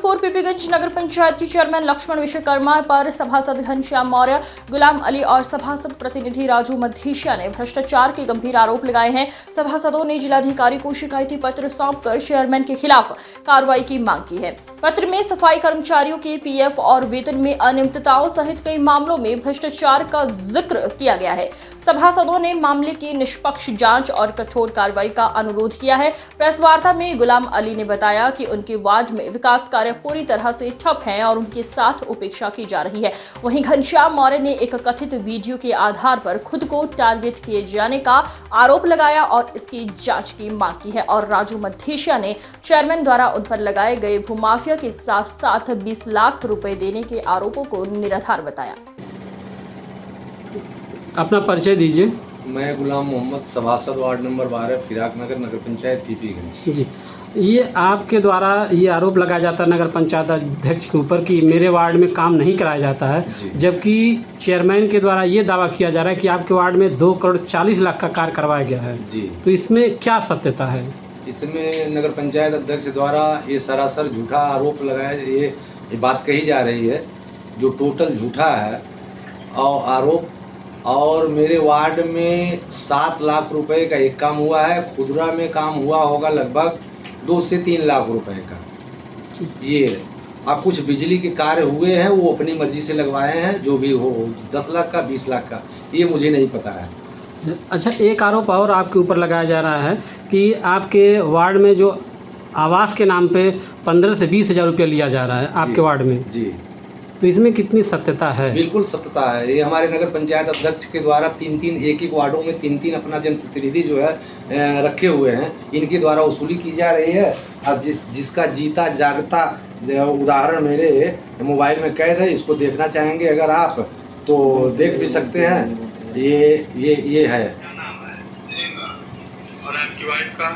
4 पीपीगंज नगर पंचायत के चेयरमैन लक्ष्मण विश्वकर्मा पर सभासद घनश्याम मौर्य, गुलाम अली और सभासद प्रतिनिधि राजू मधीशिया ने भ्रष्टाचार के गंभीर आरोप लगाए हैं। सभासदों ने जिलाधिकारी को शिकायती पत्र सौंपकर चेयरमैन के खिलाफ कार्रवाई की मांग की है। पत्र में सफाई कर्मचारियों के पीएफ और वेतन में अनियमितताओं सहित कई मामलों में भ्रष्टाचार का जिक्र किया गया है। सभासदों ने मामले की निष्पक्ष जांच और कठोर कार्रवाई का अनुरोध किया है। प्रेस वार्ता में गुलाम अली ने बताया कि उनके वार्ड में विकास कार्य पूरी तरह से ठप हैं और उनके साथ उपेक्षा की जा रही है। वहीं घनश्याम मौर्य ने एक कथित वीडियो के आधार पर खुद को टारगेट किए जाने का आरोप लगाया और इसकी जांच की मांग की है। और राजू मधीशिया ने चेयरमैन द्वारा उन पर लगाए गए भूमाफिया के साथ साथ 20 लाख रुपए देने के आरोपों को निराधार बताया। अपना परिचय दीजिए। मैं गुलाम मोहम्मद, सभासद वार्ड नंबर 12 फिराक नगर, नगर पंचायत पीपीगंज। जी, ये आपके द्वारा ये आरोप लगाया जाता है नगर पंचायत अध्यक्ष के ऊपर कि मेरे वार्ड में काम नहीं कराया जाता है, जबकि चेयरमैन के द्वारा ये दावा किया जा रहा है कि आपके वार्ड में 2 करोड़ 40 लाख का कार्य करवाया गया है। जी, तो इसमें क्या सत्यता है? इसमें नगर पंचायत अध्यक्ष द्वारा ये सरासर झूठा आरोप लगाया, ये बात कही जा रही है जो टोटल झूठा है और आरोप। और मेरे वार्ड में 7 लाख रुपए का एक काम हुआ है, खुदरा में काम हुआ होगा लगभग 2 से 3 लाख रुपए का। ये अब कुछ बिजली के कार्य हुए हैं, वो अपनी मर्जी से लगवाए हैं, जो भी हो 10 लाख का 20 लाख का, ये मुझे नहीं पता है। अच्छा, एक आरोप और आपके ऊपर लगाया जा रहा है कि आपके वार्ड में जो आवास के नाम पे 15 से 20 हज़ार रुपया लिया जा रहा है आपके वार्ड में। जी, तो इसमें कितनी सत्यता है? बिल्कुल सत्यता है। ये हमारे नगर पंचायत अध्यक्ष के द्वारा 3-3 एक वार्डों में 3-3 अपना जनप्रतिनिधि जो है रखे हुए हैं, इनके द्वारा वसूली की जा रही है। और जिसका जीता जागता उदाहरण मेरे मोबाइल में कैद है, इसको देखना चाहेंगे अगर आप तो देख भी सकते हैं। ये है। और आपकी वाइफ का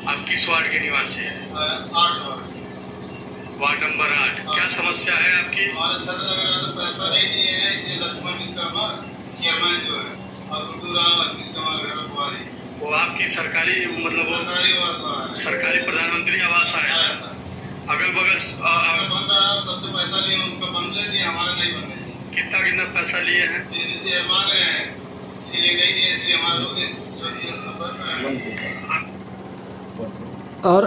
आप किस वार्ड के निवासी हैं? 8 वार्ड नंबर 8। क्या समस्या है आपकी? हमारे छत्र लगा तो पैसा नहीं दिए हैं, इसलिए लक्ष्मण विश्वकर्मा चेयरमैन जो है और वो आपकी सरकारी मतलब सरकारी प्रधानमंत्री आवास आया था, अगल बगल बन रहा है। सबसे पैसा लिए उनका बन रहे, हमारे नहीं बन रहे। कितना पैसा लिए हैं? इसे मांगे हैं, इसलिए नहीं दिए, इसलिए हमारे लोग और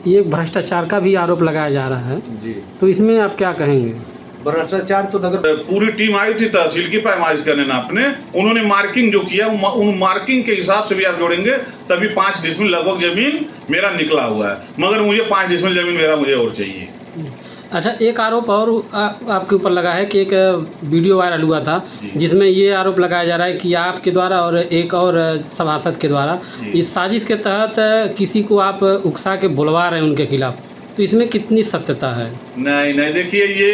ये भ्रष्टाचार का भी आरोप लगाया जा रहा है। जी, तो इसमें आप क्या कहेंगे? भ्रष्टाचार तो नगर पूरी टीम आई थी तहसील की पैमाइश करने नापने, उन्होंने मार्किंग जो किया उन मार्किंग के हिसाब से भी आप जोड़ेंगे तभी 5 डिसमिल लगभग जमीन मेरा निकला हुआ है, मगर मुझे 5 डिसमिल जमीन मेरा मुझे और चाहिए। अच्छा, एक आरोप और आपके ऊपर लगा है कि एक वीडियो वायरल हुआ था जिसमें ये आरोप लगाया जा रहा है कि आपके द्वारा और एक और सभासद के द्वारा इस साजिश के तहत किसी को आप उकसा के बुलवा रहे हैं उनके खिलाफ। तो इसमें कितनी सत्यता है? नहीं, देखिए ये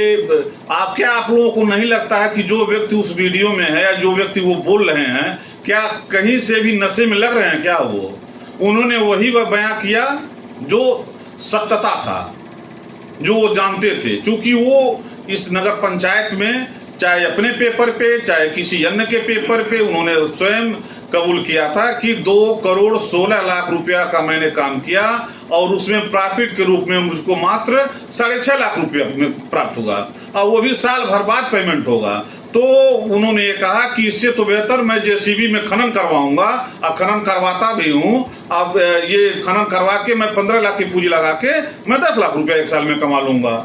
आप लोगों को नहीं लगता है कि जो व्यक्ति उस वीडियो में है या जो व्यक्ति वो बोल रहे हैं, क्या कहीं से भी नशे में लग रहे हैं क्या? उन्होंने वही बयां किया जो सत्यता था, जो वो जानते थे। क्योंकि वो इस नगर पंचायत में चाहे अपने पेपर पे चाहे किसी अन्य के पेपर पे उन्होंने स्वयं कबूल किया था कि 2 करोड़ 16 लाख रुपया का मैंने काम किया और उसमें प्रॉफिट के रूप में मुझको मात्र 6.5 लाख रुपया प्राप्त होगा और वो भी साल भर बाद पेमेंट होगा। तो उन्होंने ये कहा कि इससे तो बेहतर मैं जेसीबी में खनन करवाऊंगा और खनन करवाता भी हूँ। अब ये खनन करवा के मैं 15 लाख की पूंजी लगा के मैं 10 लाख रुपया एक साल में कमा लूंगा।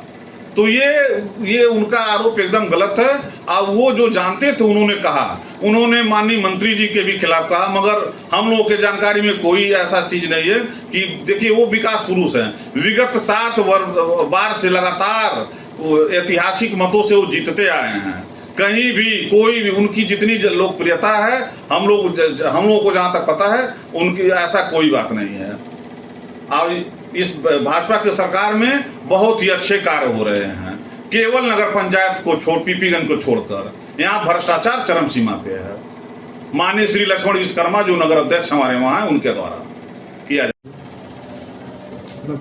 तो ये उनका आरोप एकदम गलत है। अब वो जो जानते थे उन्होंने कहा, उन्होंने माननीय मंत्री जी के भी खिलाफ कहा, मगर हम लोगों के जानकारी में कोई ऐसा चीज नहीं है कि देखिए वो विकास पुरुष हैं, विगत 7 बार से लगातार ऐतिहासिक मतों से वो जीतते आए हैं। कहीं भी कोई भी उनकी जितनी लोकप्रियता है हम लोगों को जहाँ तक पता है उनकी ऐसा कोई बात नहीं है। और इस भाजपा की सरकार में बहुत ही अच्छे कार्य हो रहे हैं, केवल नगर पंचायत को पीपीगंज को छोड़कर यहाँ भ्रष्टाचार चरम सीमा पे है। माननीय श्री लक्ष्मण विश्वकर्मा जो नगर अध्यक्ष हमारे वहाँ है उनके द्वारा किया जाए।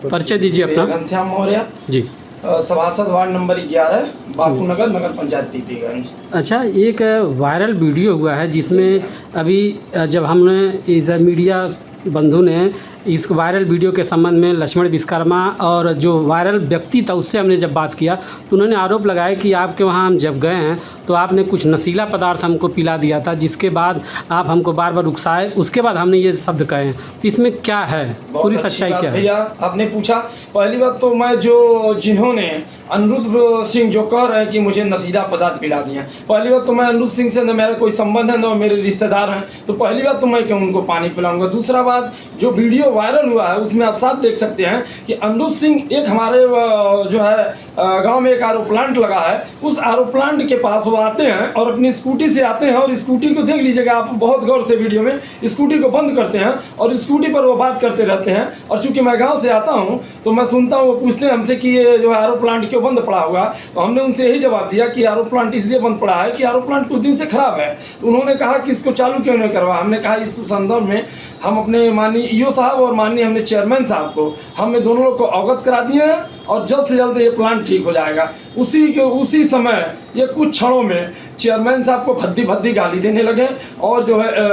परिचय दीजिए अपना। घनश्याम मौर्य जी, सभासद वार्ड नंबर 11 बापू नगर, नगर पंचायत पीपीगंज। अच्छा, एक वायरल वीडियो हुआ है जिसमें अभी जब हमने इस मीडिया बंधु ने इस वायरल वीडियो के संबंध में लक्ष्मण विश्वकर्मा और जो वायरल व्यक्ति था उससे हमने जब बात किया तो उन्होंने आरोप लगाया कि आपके वहाँ हम जब गए हैं तो आपने कुछ नशीला पदार्थ हमको पिला दिया था, जिसके बाद आप हमको बार बार उकसाए, उसके बाद हमने ये शब्द कहे। तो इसमें क्या है, पूरी सच्चाई क्या है? भैया आपने पूछा, पहली बात तो मैं जो जिन्होंने अनिरुद्ध सिंह जो कह रहे हैं कि मुझे नशीला पदार्थ पिला दिए, पहली बात तो मैं अनिरुद्ध सिंह से न मेरा कोई संबंध है न मेरे रिश्तेदार हैं, तो पहली बात तो मैं क्यों उनको पानी पिलाऊंगा। दूसरा बात, जो वीडियो वायरल हुआ है उसमें आप साफ देख सकते हैं कि अनिरुद्ध सिंह एक हमारे जो है गांव में एक आरओ प्लांट लगा है, उस आरओ प्लांट के पास वो आते हैं और अपनी स्कूटी से आते हैं और स्कूटी को देख लीजिएगा आप बहुत गौर से वीडियो में, स्कूटी को बंद करते हैं और स्कूटी पर वो बात करते रहते हैं। और चूंकि मैं गांव से आता हूं तो मैं सुनता हूं, वो पूछते हैं हमसे कि ये जो आरओ प्लांट क्यों बंद पड़ा हुआ, तो हमने उनसे यही जवाब दिया कि आरओ प्लांट इसलिए बंद पड़ा है कि आरओ प्लांट कुछ दिन से खराब है। तो उन्होंने कहा कि इसको चालू क्यों नहीं करवा। हमने कहा इस संदर्भ में हम अपने माननीय ईओ साहब और माननीय हमने चेयरमैन साहब को हमने दोनों लोग को अवगत करा दिए हैं और जल्द से जल्द ये प्लांट ठीक हो जाएगा। उसी समय ये कुछ क्षणों में चेयरमैन साहब को भद्दी गाली देने लगे और जो है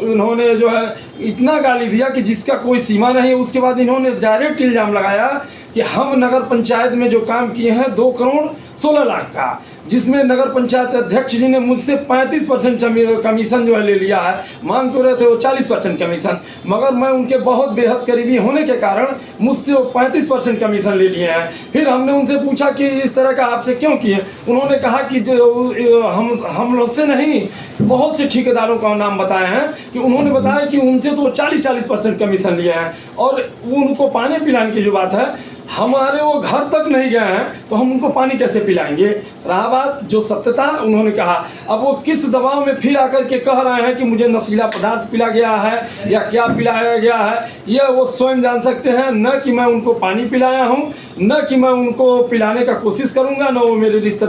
उन्होंने जो है इतना गाली दिया कि जिसका कोई सीमा नहीं। उसके बाद इन्होंने डायरेक्ट इल्ज़ाम लगाया कि हम नगर पंचायत में जो काम किए हैं 2 करोड़ 16 लाख का, जिसमें नगर पंचायत अध्यक्ष जी ने मुझसे 35% कमीशन जो है ले लिया है। मांग तो रहे थे वो 40% कमीशन, मगर मैं उनके बहुत बेहद करीबी होने के कारण मुझसे वो 35% कमीशन ले लिए हैं। फिर हमने उनसे पूछा कि इस तरह का आपसे क्यों किए। उन्होंने कहा कि जो हम लोग से नहीं, बहुत से ठेकेदारों का नाम बताए हैं कि उन्होंने बताया कि उनसे तो 40% कमीशन लिए हैं। और उनको पानी पिलाने की जो बात है, हमारे वो घर तक नहीं गए हैं तो हम उनको पानी कैसे पिलाएंगे। रहा बात जो सत्यता, उन्होंने कहा अब वो किस दबाव में फिर आकर के कह रहे हैं कि मुझे नशीला पदार्थ पिला गया है या क्या पिलाया गया है, यह वो स्वयं जान सकते हैं। न कि मैं उनको पानी पिलाया हूँ, न कि मैं उनको पिलाने का कोशिश करूँगा, न वो मेरे रिश्तेदार